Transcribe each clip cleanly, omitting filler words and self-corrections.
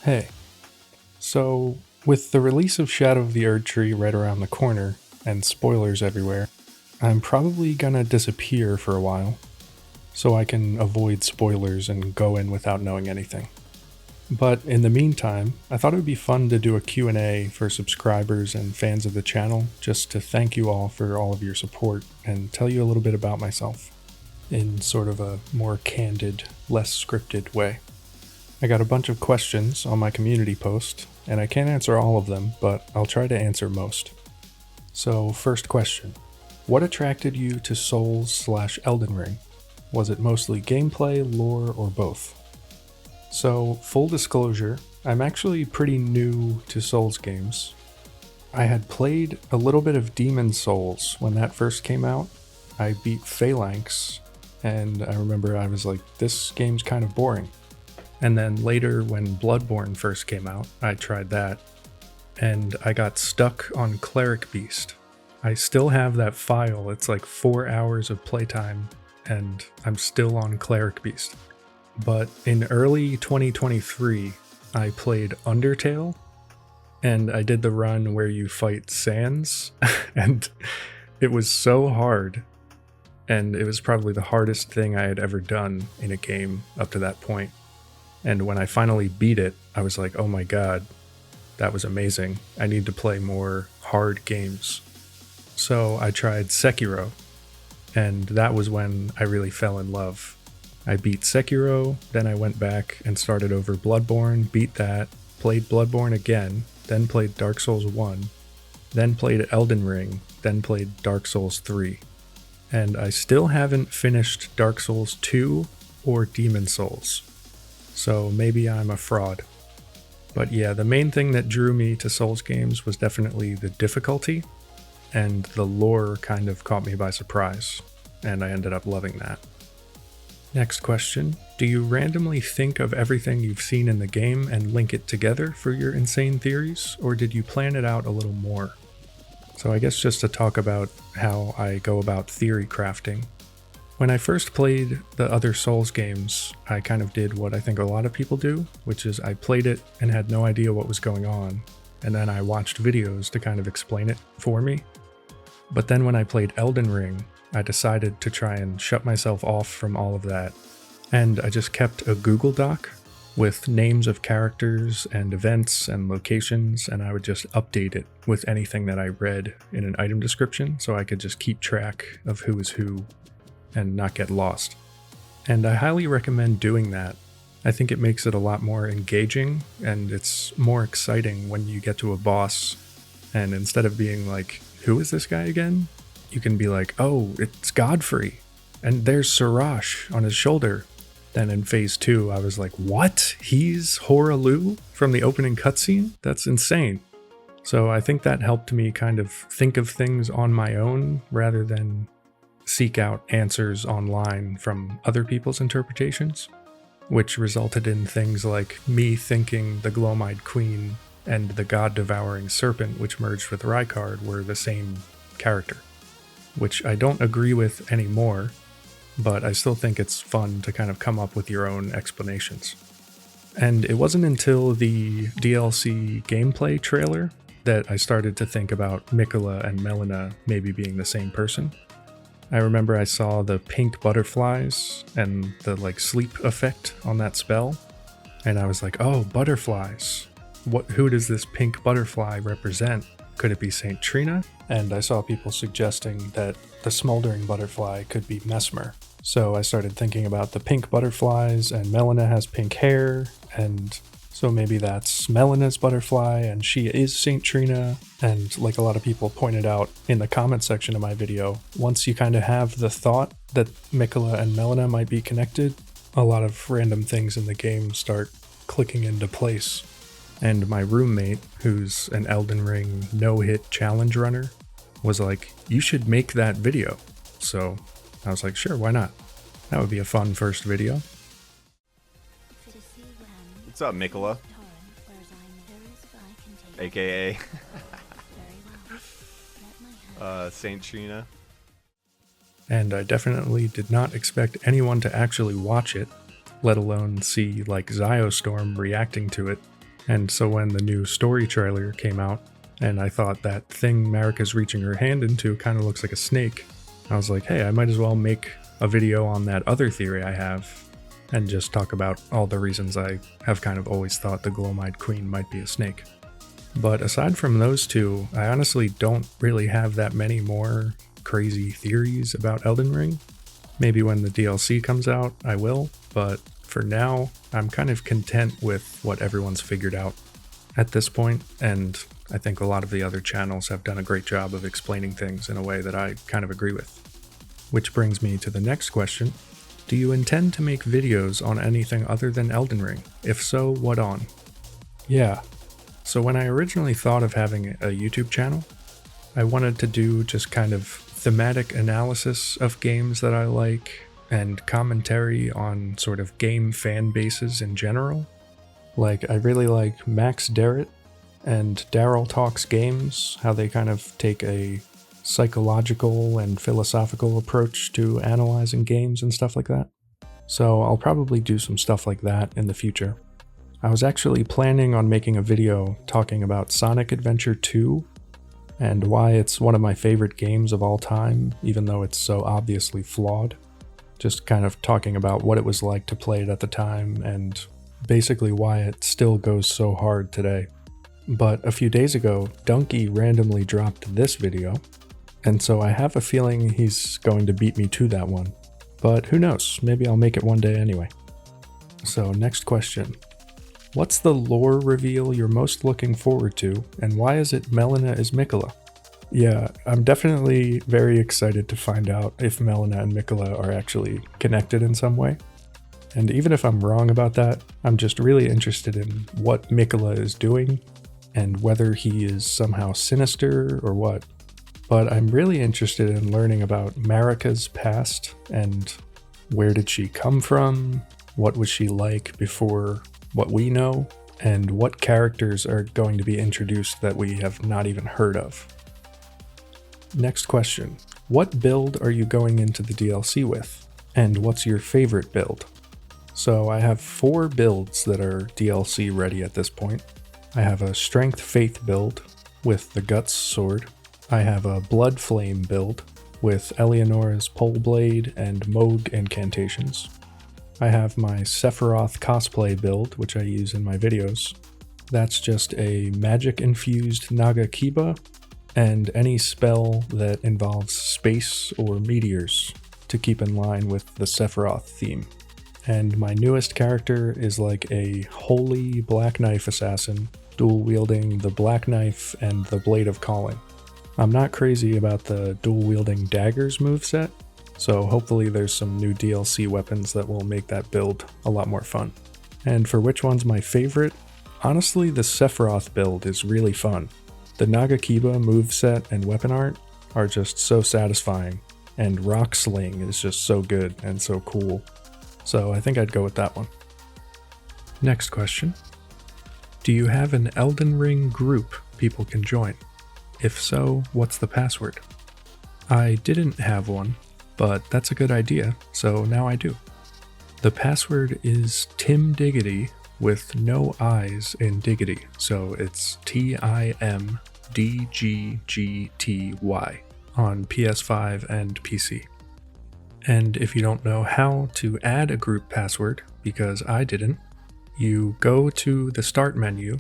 Hey, so with the release of Shadow of the Erdtree right around the corner, and spoilers everywhere, I'm probably gonna disappear for a while, so I can avoid spoilers and go in without knowing anything. But in the meantime, I thought it would be fun to do a Q&A for subscribers and fans of the channel, just to thank you all for all of your support and tell you a little bit about myself, in sort of a more candid, less scripted way. I got a bunch of questions on my community post, and I can't answer all of them, but I'll try to answer most. So, first question. What attracted you to Souls/Elden Ring? Was it mostly gameplay, lore, or both? So, full disclosure, I'm actually pretty new to Souls games. I had played a little bit of Demon Souls when that first came out. I beat Phalanx, and I remember I was like, this game's kind of boring. And then later, when Bloodborne first came out, I tried that, and I got stuck on Cleric Beast. I still have that file. It's like 4 hours of playtime, and I'm still on Cleric Beast. But in early 2023, I played Undertale, and I did the run where you fight Sans, and it was so hard, and it was probably the hardest thing I had ever done in a game up to that point. And when I finally beat it, I was like, oh my god, that was amazing. I need to play more hard games. So I tried Sekiro, and that was when I really fell in love. I beat Sekiro, then I went back and started over Bloodborne, beat that, played Bloodborne again, then played Dark Souls 1, then played Elden Ring, then played Dark Souls 3. And I still haven't finished Dark Souls 2 or Demon Souls. So maybe I'm a fraud. But yeah, the main thing that drew me to Souls games was definitely the difficulty, and the lore kind of caught me by surprise, and I ended up loving that. Next question. Do you randomly think of everything you've seen in the game and link it together for your insane theories, or did you plan it out a little more? So I guess just to talk about how I go about theory crafting. When I first played the other Souls games, I kind of did what I think a lot of people do, which is I played it and had no idea what was going on, and then I watched videos to kind of explain it for me. But then when I played Elden Ring, I decided to try and shut myself off from all of that, and I just kept a Google Doc with names of characters and events and locations, and I would just update it with anything that I read in an item description so I could just keep track of who is who and not get lost. And I highly recommend doing that. I think it makes it a lot more engaging, and it's more exciting when you get to a boss, and instead of being like, who is this guy again? You can be like, oh, it's Godfrey, and there's Siraj on his shoulder. Then in phase 2, I was like, what? He's Horalu from the opening cutscene? That's insane. So I think that helped me kind of think of things on my own rather than seek out answers online from other people's interpretations, which resulted in things like me thinking the Glomide Queen and the God-devouring serpent, which merged with Rykard, were the same character, which I don't agree with anymore, but I still think it's fun to kind of come up with your own explanations. And it wasn't until the DLC gameplay trailer that I started to think about Miquella and Melina maybe being the same person. I remember I saw the pink butterflies and the sleep effect on that spell, and I was like, oh, butterflies. Who does this pink butterfly represent? Could it be Saint Trina? And I saw people suggesting that the smoldering butterfly could be Mesmer. So I started thinking about the pink butterflies, and Melina has pink hair, and so maybe that's Melina's butterfly, and she is Saint Trina. And like a lot of people pointed out in the comment section of my video, once you kind of have the thought that Miquella and Melina might be connected, a lot of random things in the game start clicking into place. And my roommate, who's an Elden Ring no-hit challenge runner, was like, you should make that video. So I was like, sure, why not? That would be a fun first video. What's up, Miquella? AKA Saint Trina. And I definitely did not expect anyone to actually watch it, let alone see Zyostorm reacting to it And so when the new story trailer came out, and I thought that thing Marika's reaching her hand into kind of looks like a snake, I was like, hey, I might as well make a video on that other theory I have and just talk about all the reasons I have kind of always thought the Gloam-Eyed Queen might be a snake. But aside from those two, I honestly don't really have that many more crazy theories about Elden Ring. Maybe when the DLC comes out, I will, but for now, I'm kind of content with what everyone's figured out at this point, and I think a lot of the other channels have done a great job of explaining things in a way that I kind of agree with. Which brings me to the next question. Do you intend to make videos on anything other than Elden Ring? If so, what on? Yeah. So when I originally thought of having a YouTube channel, I wanted to do just kind of thematic analysis of games that I like and commentary on sort of game fan bases in general. Like, I really like Max Derritt and Daryl Talks Games, how they kind of take a psychological and philosophical approach to analyzing games and stuff like that. So I'll probably do some stuff like that in the future. I was actually planning on making a video talking about Sonic Adventure 2 and why it's one of my favorite games of all time, even though it's so obviously flawed. Just kind of talking about what it was like to play it at the time and basically why it still goes so hard today. But a few days ago, Donkey randomly dropped this video, and so I have a feeling he's going to beat me to that one. But who knows, maybe I'll make it one day anyway. So next question. What's the lore reveal you're most looking forward to, and why is it Melina is Miquella? Yeah, I'm definitely very excited to find out if Melina and Miquella are actually connected in some way. And even if I'm wrong about that, I'm just really interested in what Miquella is doing and whether he is somehow sinister or what. But I'm really interested in learning about Marika's past and where did she come from, what was she like before what we know, and what characters are going to be introduced that we have not even heard of. Next question. What build are you going into the DLC with? And what's your favorite build? So I have 4 builds that are DLC ready at this point. I have a Strength Faith build with the Guts sword. I have a Blood Flame build with Eleonora's Pole Blade and Mohg incantations. I have my Sephiroth cosplay build, which I use in my videos. That's just a magic-infused Naga Kiba and any spell that involves space or meteors to keep in line with the Sephiroth theme. And my newest character is like a holy Black Knife assassin, dual-wielding the Black Knife and the Blade of Calling. I'm not crazy about the dual-wielding daggers moveset, so hopefully there's some new DLC weapons that will make that build a lot more fun. And for which one's my favorite? Honestly, the Sephiroth build is really fun. The Naga Kiba moveset and weapon art are just so satisfying, and Rock Sling is just so good and so cool. So I think I'd go with that one. Next question. Do you have an Elden Ring group people can join? If so, what's the password? I didn't have one, but that's a good idea, so now I do. The password is Tim Diggity with no I's in Diggity, so it's TIMDGGTY on PS5 and PC. And if you don't know how to add a group password, because I didn't, you go to the start menu,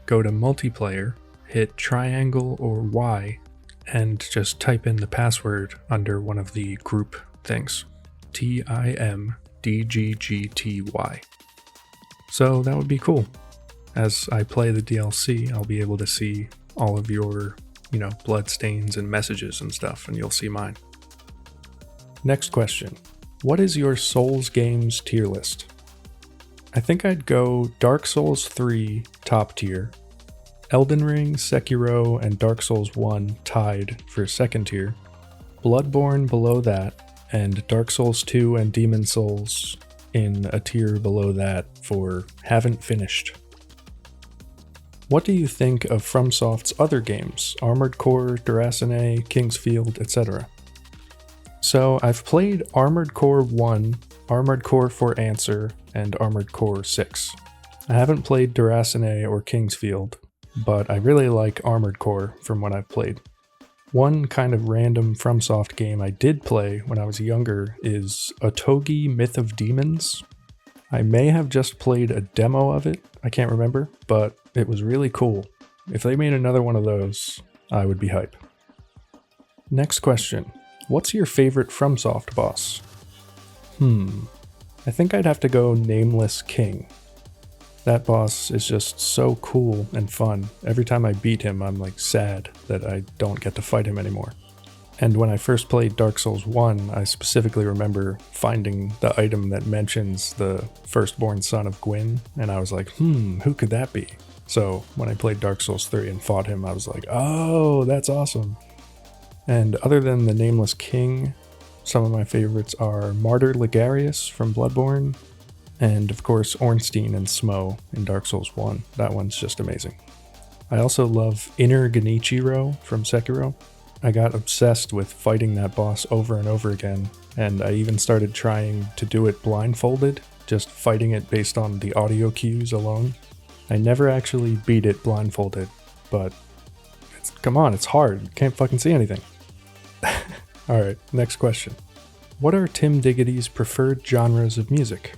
go to multiplayer, hit triangle or Y, and just type in the password under one of the group things. TIMDGGTY. So that would be cool. As I play the DLC, I'll be able to see all of your, blood stains and messages and stuff, and you'll see mine. Next question. What is your Souls games tier list? I think I'd go Dark Souls 3 top tier, Elden Ring, Sekiro, and Dark Souls 1 tied for second tier, Bloodborne below that, and Dark Souls 2 and Demon Souls in a tier below that for haven't finished. What do you think of FromSoft's other games, Armored Core, Duracine, Kingsfield, etc.? So I've played Armored Core 1, Armored Core for Answer, and Armored Core 6. I haven't played Duracinae or Kingsfield, but I really like Armored Core from what I've played. One kind of random FromSoft game I did play when I was younger is Otogi Myth of Demons. I may have just played a demo of it, I can't remember, but it was really cool. If they made another one of those, I would be hype. Next question. What's your favorite FromSoft boss? I think I'd have to go Nameless King. That boss is just so cool and fun. Every time I beat him, I'm like sad that I don't get to fight him anymore. And when I first played Dark Souls 1, I specifically remember finding the item that mentions the firstborn son of Gwyn, and I was like, who could that be? So when I played Dark Souls 3 and fought him, I was like, oh, that's awesome. And other than the Nameless King, some of my favorites are Martyr Ligarius from Bloodborne, and of course Ornstein and Smo in Dark Souls 1. That one's just amazing. I also love Inner Genichiro from Sekiro. I got obsessed with fighting that boss over and over again, and I even started trying to do it blindfolded, just fighting it based on the audio cues alone. I never actually beat it blindfolded, but come on, it's hard. You can't fucking see anything. Alright, next question. What are Tim Diggity's preferred genres of music?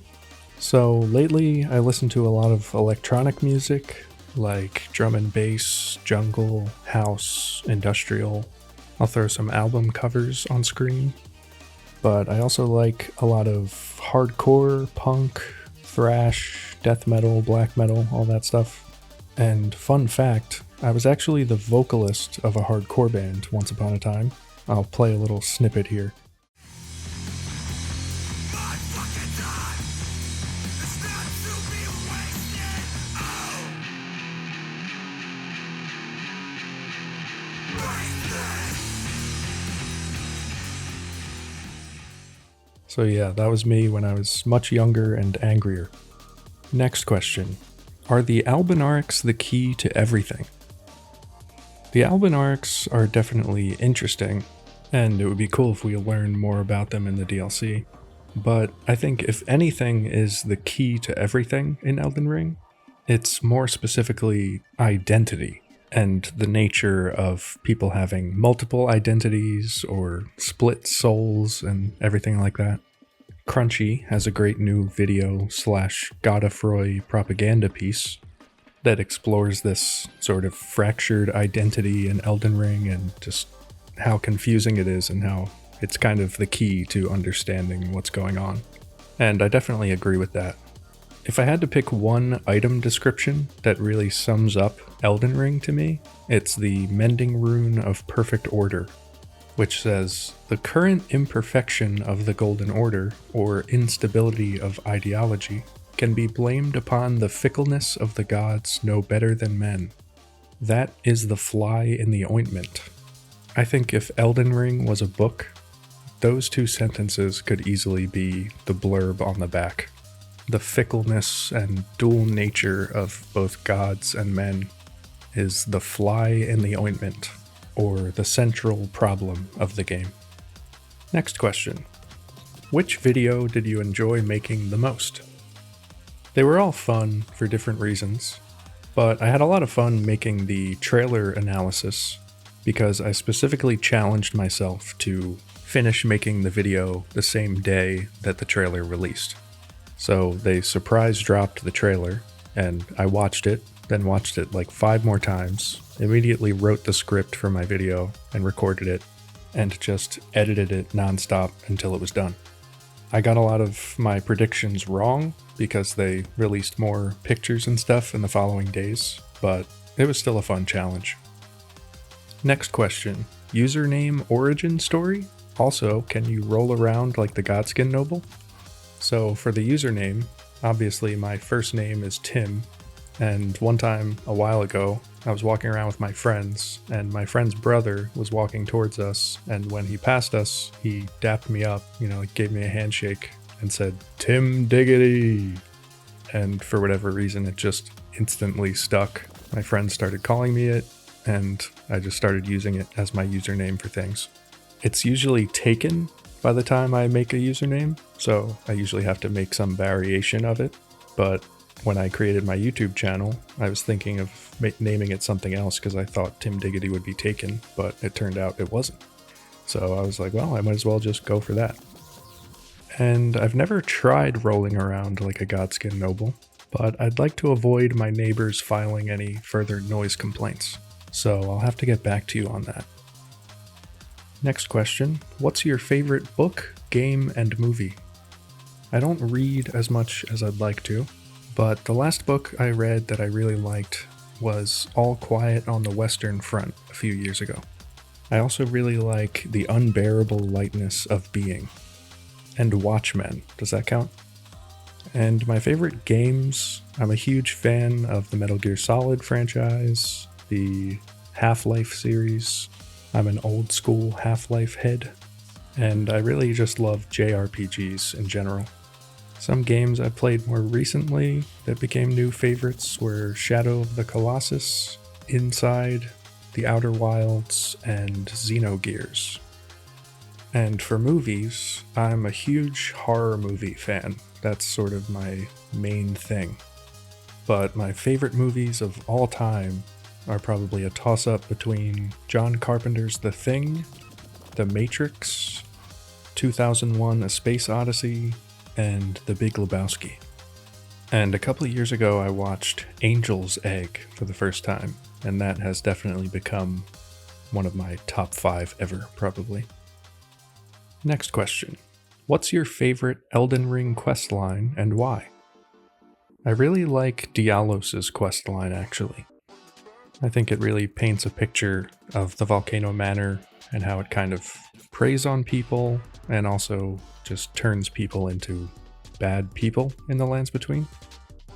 So lately I listen to a lot of electronic music, like drum and bass, jungle, house, industrial. I'll throw some album covers on screen. But I also like a lot of hardcore, punk, thrash, death metal, black metal, all that stuff. And fun fact, I was actually the vocalist of a hardcore band once upon a time. I'll play a little snippet here. So yeah, that was me when I was much younger and angrier. Next question. Are the Albinarics the key to everything? The Albinarics are definitely interesting, and it would be cool if we learned more about them in the DLC. But I think if anything is the key to everything in Elden Ring, it's more specifically identity, and the nature of people having multiple identities or split souls and everything like that. Crunchy has a great new video / Godefroy propaganda piece that explores this sort of fractured identity in Elden Ring and just how confusing it is and how it's kind of the key to understanding what's going on. And I definitely agree with that. If I had to pick one item description that really sums up Elden Ring to me, it's the Mending Rune of Perfect Order, which says, the current imperfection of the Golden Order, or instability of ideology, can be blamed upon the fickleness of the gods no better than men. That is the fly in the ointment. I think if Elden Ring was a book, those two sentences could easily be the blurb on the back. The fickleness and dual nature of both gods and men is the fly in the ointment, or the central problem of the game. Next question. Which video did you enjoy making the most? They were all fun for different reasons, but I had a lot of fun making the trailer analysis because I specifically challenged myself to finish making the video the same day that the trailer released. So they surprise dropped the trailer, and I watched it, then watched it like 5 more times, immediately wrote the script for my video and recorded it, and just edited it nonstop until it was done. I got a lot of my predictions wrong because they released more pictures and stuff in the following days, but it was still a fun challenge. Next question. Username origin story? Also, can you roll around like the Godskin Noble? So for the username, obviously my first name is Tim, and one time a while ago, I was walking around with my friends, and my friend's brother was walking towards us, and when he passed us, he dapped me up, gave me a handshake, and said, "Tim Diggity!" And for whatever reason, it just instantly stuck. My friends started calling me it, and I just started using it as my username for things. It's usually taken by the time I make a username, so I usually have to make some variation of it, but when I created my YouTube channel, I was thinking of naming it something else because I thought Tim Diggity would be taken, but it turned out it wasn't. So I was like, well, I might as well just go for that. And I've never tried rolling around like a Godskin Noble, but I'd like to avoid my neighbors filing any further noise complaints. So I'll have to get back to you on that. Next question, what's your favorite book, game, and movie? I don't read as much as I'd like to, but the last book I read that I really liked was All Quiet on the Western Front a few years ago. I also really like The Unbearable Lightness of Being. And Watchmen, does that count? And my favorite games, I'm a huge fan of the Metal Gear Solid franchise, the Half-Life series. I'm an old school Half-Life head, and I really just love JRPGs in general. Some games I played more recently that became new favorites were Shadow of the Colossus, Inside, The Outer Wilds, and Xenogears. And for movies, I'm a huge horror movie fan. That's sort of my main thing. But my favorite movies of all time are probably a toss-up between John Carpenter's The Thing, The Matrix, 2001: A Space Odyssey, and The Big Lebowski. And a couple of years ago I watched Angel's Egg for the first time, and that has definitely become one of my top 5 ever, probably. Next question. What's your favorite Elden Ring questline and why? I really like Diallos' questline, actually. I think it really paints a picture of the Volcano Manor and how it kind of preys on people and also just turns people into bad people in the Lands Between.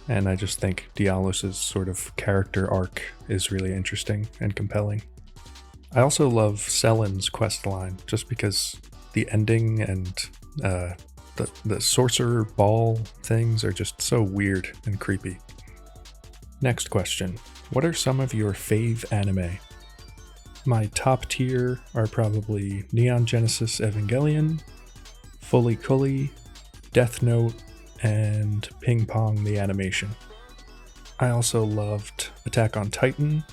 And I just think Diallos' sort of character arc is really interesting and compelling. I also love Selen's questline just because the ending and the sorcerer ball things are just so weird and creepy. Next question. What are some of your fave anime? My top tier are probably Neon Genesis Evangelion, Fully Cully, Death Note, and Ping Pong the Animation. I also loved Attack on Titan,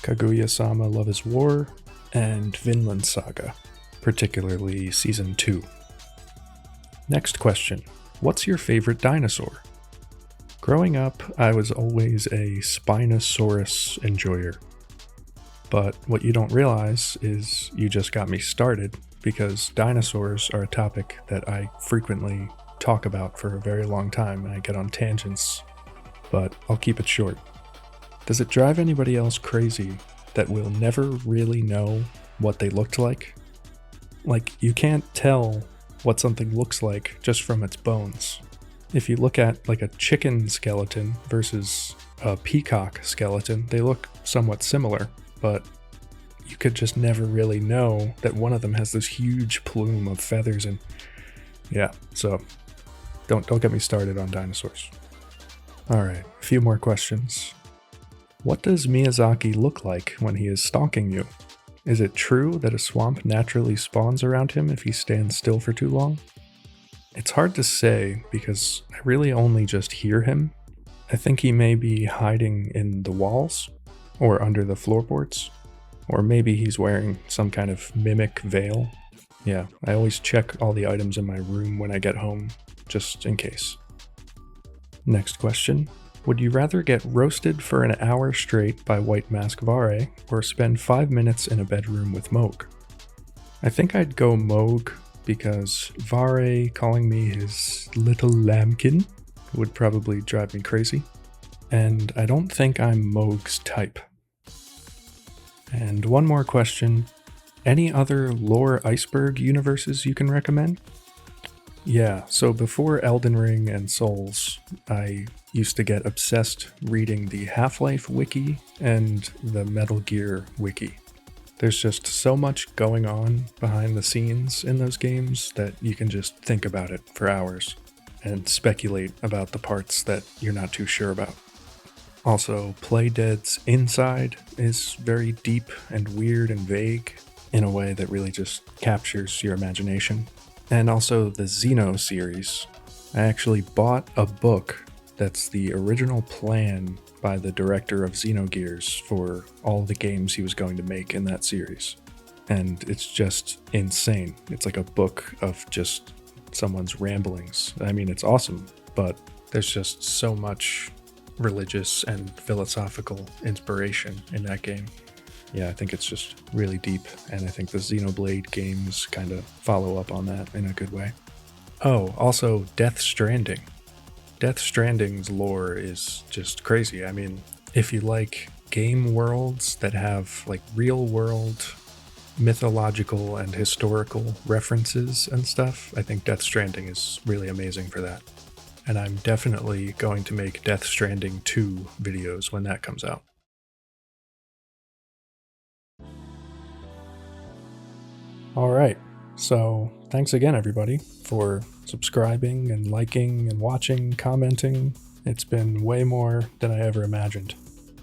Kaguya-sama Love is War, and Vinland Saga, particularly Season 2. Next question. What's your favorite dinosaur? Growing up, I was always a Spinosaurus enjoyer. But what you don't realize is you just got me started, because dinosaurs are a topic that I frequently talk about for a very long time and I get on tangents, but I'll keep it short. Does it drive anybody else crazy that we'll never really know what they looked like? Like, you can't tell what something looks like just from its bones. If you look at like a chicken skeleton versus a peacock skeleton, they look somewhat similar, but you could just never really know that one of them has this huge plume of feathers and yeah, so don't get me started on dinosaurs. Alright, a few more questions. What does Miyazaki look like when he is stalking you? Is it true that a swamp naturally spawns around him if he stands still for too long? It's hard to say because I really only just hear him. I think he may be hiding in the walls or under the floorboards, or maybe he's wearing some kind of mimic veil. Yeah, I always check all the items in my room when I get home, just in case. Next question. Would you rather get roasted for an hour straight by White Mask Varre, or spend 5 minutes in a bedroom with Mohg? I think I'd go Mohg, because Varre calling me his little lambkin would probably drive me crazy. And I don't think I'm Mohg's type. And one more question. Any other lore iceberg universes you can recommend? Yeah, so before Elden Ring and Souls, I used to get obsessed reading the Half-Life wiki and the Metal Gear wiki. There's just so much going on behind the scenes in those games that you can just think about it for hours and speculate about the parts that you're not too sure about. Also, Playdead's Inside is very deep and weird and vague in a way that really just captures your imagination. And also the Xeno series. I actually bought a book That's the original plan by the director of Xenogears for all the games he was going to make in that series. And it's just insane. It's like a book of just someone's ramblings. I mean, it's awesome, but there's just so much religious and philosophical inspiration in that game. Yeah, I think it's just really deep, and I think the Xenoblade games kind of follow up on that in a good way. Oh, also Death Stranding. Death Stranding's lore is just crazy. I mean, if you like game worlds that have like real world mythological and historical references and stuff, I think Death Stranding is really amazing for that. And I'm definitely going to make Death Stranding 2 videos when that comes out. Alright, so thanks again everybody for subscribing and liking and watching, commenting. It's been way more than I ever imagined.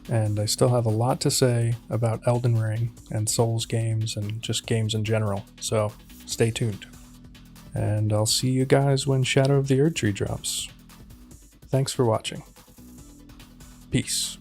And I still have a lot to say about Elden Ring and Souls games and just games in general, so stay tuned. And I'll see you guys when Shadow of the Erdtree drops. Thanks for watching. Peace.